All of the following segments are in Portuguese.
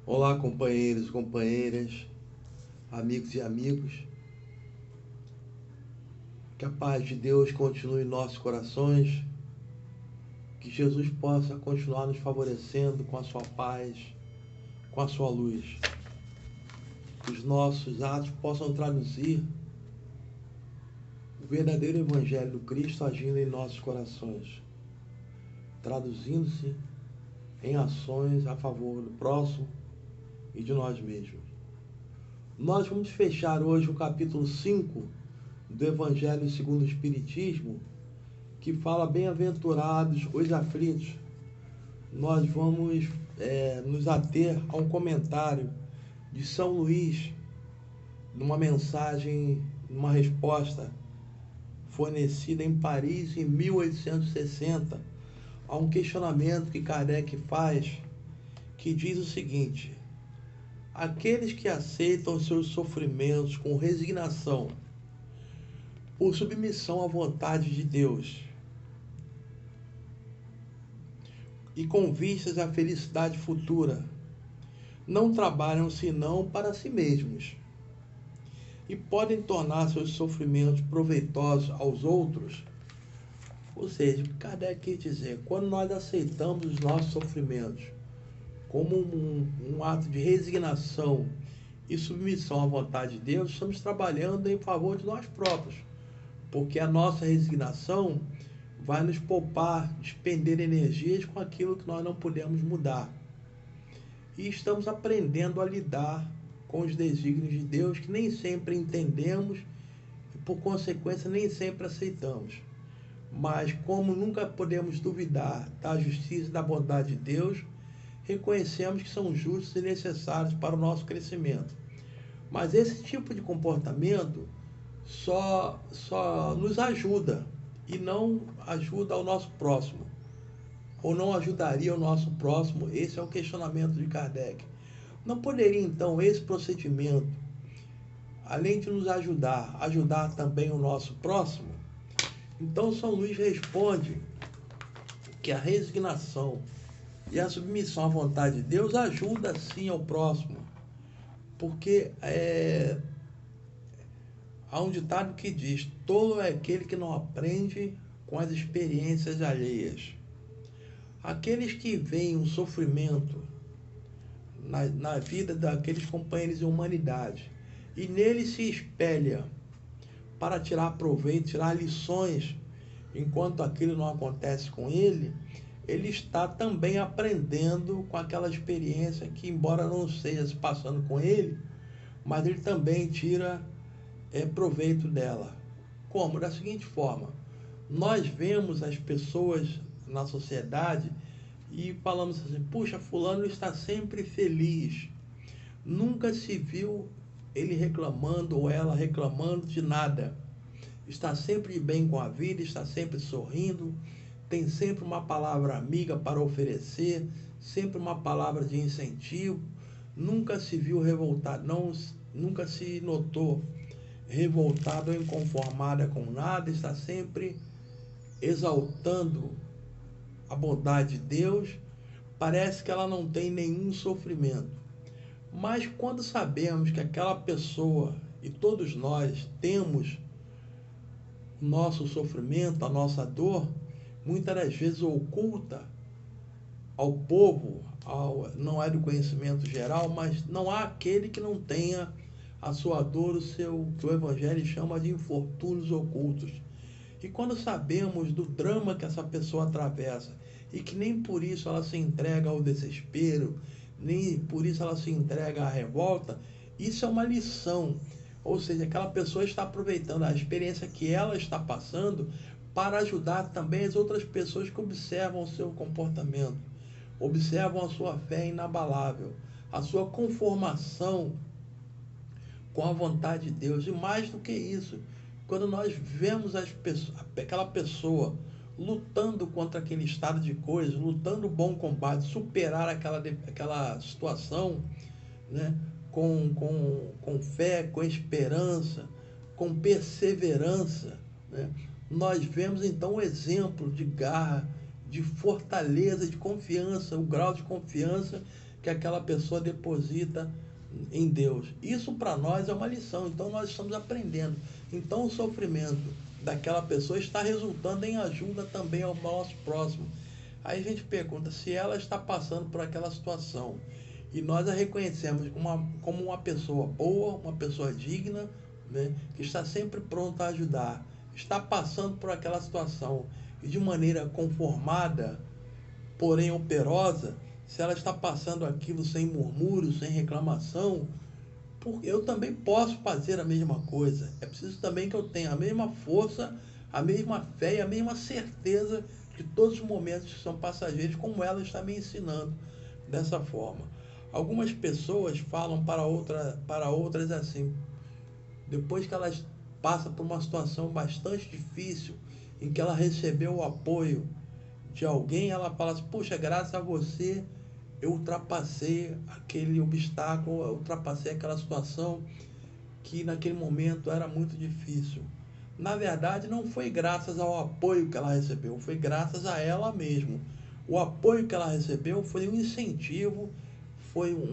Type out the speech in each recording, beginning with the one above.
Olá, companheiros e companheiras, amigos e amigos. Que a paz de Deus continue em nossos corações. Que Jesus possa continuar nos favorecendo com a sua paz, com a sua luz. Que os nossos atos possam traduzir o verdadeiro Evangelho do Cristo agindo em nossos corações, traduzindo-se em ações a favor do próximo e de nós mesmos. Nós vamos fechar hoje o capítulo 5 do Evangelho segundo o Espiritismo, que fala bem-aventurados os aflitos. Nós vamos nos ater a um comentário de São Luís, numa mensagem, numa resposta fornecida em Paris em 1860, a um questionamento que Kardec faz, que diz o seguinte: aqueles que aceitam seus sofrimentos com resignação, por submissão à vontade de Deus e com vistas à felicidade futura, não trabalham senão para si mesmos e podem tornar seus sofrimentos proveitosos aos outros. Ou seja, o que Kardec quer dizer, quando nós aceitamos os nossos sofrimentos como um ato de resignação e submissão à vontade de Deus, estamos trabalhando em favor de nós próprios, porque a nossa resignação vai nos poupar, despender energias com aquilo que nós não podemos mudar. E estamos aprendendo a lidar com os desígnios de Deus, que nem sempre entendemos e, por consequência, nem sempre aceitamos. Mas, como nunca podemos duvidar da justiça e da bondade de Deus, reconhecemos que são justos e necessários para o nosso crescimento. Mas esse tipo de comportamento só nos ajuda e não ajuda ao nosso próximo, ou não ajudaria o nosso próximo. Esse é o questionamento de Kardec. Não poderia, então, esse procedimento, além de nos ajudar também o nosso próximo? Então, São Luís responde que a resignação e a submissão à vontade de Deus ajuda, sim, ao próximo, porque há um ditado que diz: tolo é aquele que não aprende com as experiências alheias. Aqueles que veem um sofrimento na vida daqueles companheiros de humanidade e nele se espelha para tirar proveito, tirar lições, enquanto aquilo não acontece com ele, ele está também aprendendo com aquela experiência que, embora não esteja se passando com ele, mas ele também tira proveito dela. Como? Da seguinte forma: nós vemos as pessoas na sociedade e falamos assim: puxa, fulano está sempre feliz. Nunca se viu ele reclamando ou ela reclamando de nada. Está sempre de bem com a vida, está sempre sorrindo, tem sempre uma palavra amiga para oferecer, sempre uma palavra de incentivo. Nunca se viu revoltado, nunca se notou revoltada ou inconformada com nada, está sempre exaltando a bondade de Deus. Parece que ela não tem nenhum sofrimento. Mas quando sabemos que aquela pessoa, e todos nós temos o nosso sofrimento, a nossa dor, muitas das vezes oculta ao povo, não é do conhecimento geral, mas não há aquele que não tenha a sua dor, que o Evangelho chama de infortúnios ocultos. E quando sabemos do drama que essa pessoa atravessa, e que nem por isso ela se entrega ao desespero, nem por isso ela se entrega à revolta, isso é uma lição. Ou seja, aquela pessoa está aproveitando a experiência que ela está passando para ajudar também as outras pessoas que observam o seu comportamento, observam a sua fé inabalável, a sua conformação com a vontade de Deus. E mais do que isso, quando nós vemos aquela pessoa lutando contra aquele estado de coisas, lutando o bom combate, superar aquela situação, né, com fé, com esperança, com perseverança, né, nós vemos então o exemplo de garra, de fortaleza, de confiança, o grau de confiança que aquela pessoa deposita em Deus. Isso para nós é uma lição, então nós estamos aprendendo. Então o sofrimento daquela pessoa está resultando em ajuda também ao nosso próximo. Aí a gente pergunta se ela está passando por aquela situação e nós a reconhecemos como uma pessoa boa, uma pessoa digna, né, que está sempre pronta a ajudar, está passando por aquela situação e de maneira conformada, porém operosa, se ela está passando aquilo sem murmúrio, sem reclamação, porque eu também posso fazer a mesma coisa. É preciso também que eu tenha a mesma força, a mesma fé e a mesma certeza que todos os momentos são passageiros, como ela está me ensinando dessa forma. Algumas pessoas falam para outras assim, depois que elas passam por uma situação bastante difícil, em que ela recebeu o apoio de alguém, ela fala assim, poxa, graças a você eu ultrapassei aquele obstáculo, eu ultrapassei aquela situação que naquele momento era muito difícil. Na verdade, não foi graças ao apoio que ela recebeu, foi graças a ela mesma. O apoio que ela recebeu foi um incentivo, foi um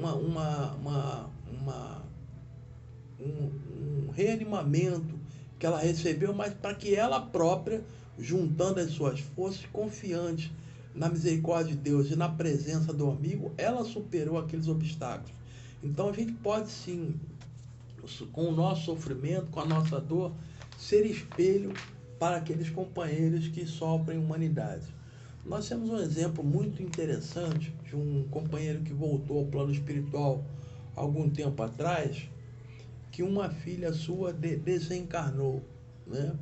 reanimamento que ela recebeu, mas para que ela própria, juntando as suas forças, confiante na misericórdia de Deus e na presença do amigo, ela superou aqueles obstáculos. Então a gente pode sim, com o nosso sofrimento, com a nossa dor, ser espelho para aqueles companheiros que sofrem humanidade. Nós temos um exemplo muito interessante de um companheiro que voltou ao plano espiritual algum tempo atrás, que uma filha sua desencarnou, né?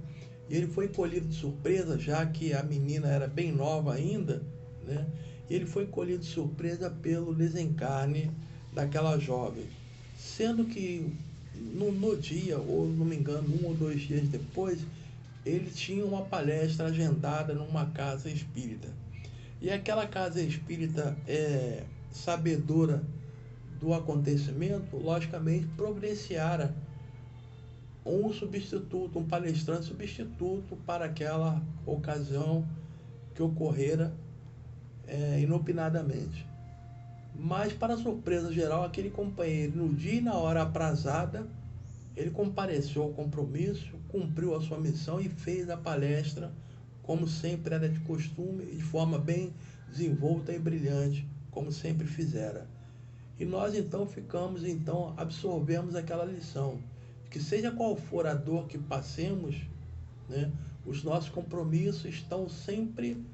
E ele foi colhido de surpresa, já que a menina era bem nova ainda, né? E ele foi colhido de surpresa pelo desencarne daquela jovem, sendo que no dia, ou não me engano, 1 ou 2 dias depois, ele tinha uma palestra agendada numa casa espírita. E aquela casa espírita sabedora do acontecimento, logicamente providenciara um substituto, um palestrante substituto para aquela ocasião que ocorrera inopinadamente. Mas, para surpresa geral, aquele companheiro, no dia e na hora aprazada, ele compareceu ao compromisso, cumpriu a sua missão e fez a palestra, como sempre era de costume, de forma bem desenvolta e brilhante, como sempre fizera. E nós absorvemos aquela lição, que seja qual for a dor que passemos, né, os nossos compromissos estão sempre,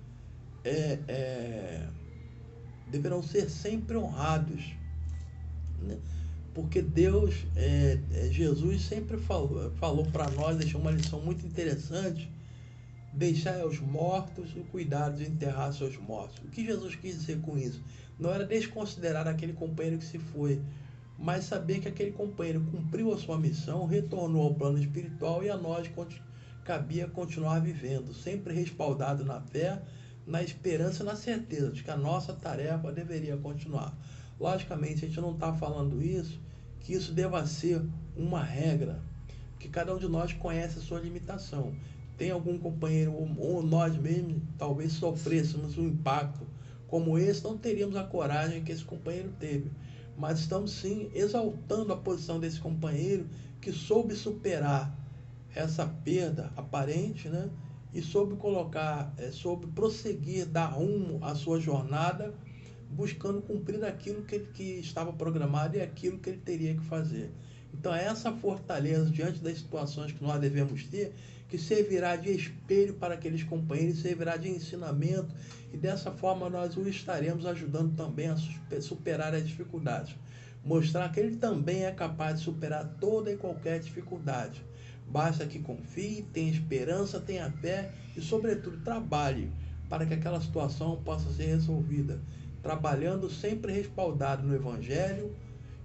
deverão ser sempre honrados, né? Porque Deus, Jesus sempre falou para nós, deixou uma lição muito interessante, deixai aos mortos o cuidado de enterrar seus mortos. O que Jesus quis dizer com isso? Não era desconsiderar aquele companheiro que se foi, mas saber que aquele companheiro cumpriu a sua missão, retornou ao plano espiritual e a nós cabia continuar vivendo, sempre respaldado na fé, na esperança e na certeza de que a nossa tarefa deveria continuar. Logicamente, a gente não está falando isso, que isso deva ser uma regra, que cada um de nós conhece a sua limitação. Tem algum companheiro, ou nós mesmos, talvez sofrêssemos um impacto como esse, não teríamos a coragem que esse companheiro teve. Mas estamos sim exaltando a posição desse companheiro que soube superar essa perda aparente, né? E soube prosseguir, dar rumo à sua jornada, buscando cumprir aquilo que estava programado e aquilo que ele teria que fazer. Então, essa fortaleza diante das situações que nós devemos ter, que servirá de espelho para aqueles companheiros, servirá de ensinamento, e dessa forma nós o estaremos ajudando também a superar as dificuldades. Mostrar que ele também é capaz de superar toda e qualquer dificuldade. Basta que confie, tenha esperança, tenha fé e, sobretudo, trabalhe para que aquela situação possa ser resolvida, trabalhando sempre respaldado no Evangelho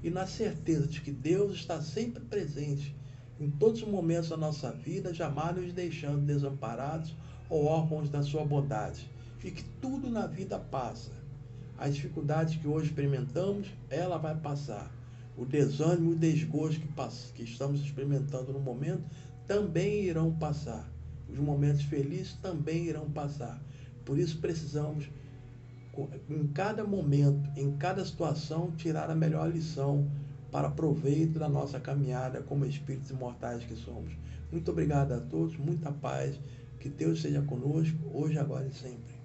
e na certeza de que Deus está sempre presente em todos os momentos da nossa vida, jamais nos deixando desamparados ou órfãos da sua bondade. E que tudo na vida passa. As dificuldades que hoje experimentamos, ela vai passar. O desânimo e o desgosto que estamos experimentando no momento também irão passar. Os momentos felizes também irão passar. Por isso precisamos em cada momento, em cada situação, tirar a melhor lição para proveito da nossa caminhada como espíritos imortais que somos. Muito obrigado a todos, muita paz, que Deus seja conosco, hoje, agora e sempre.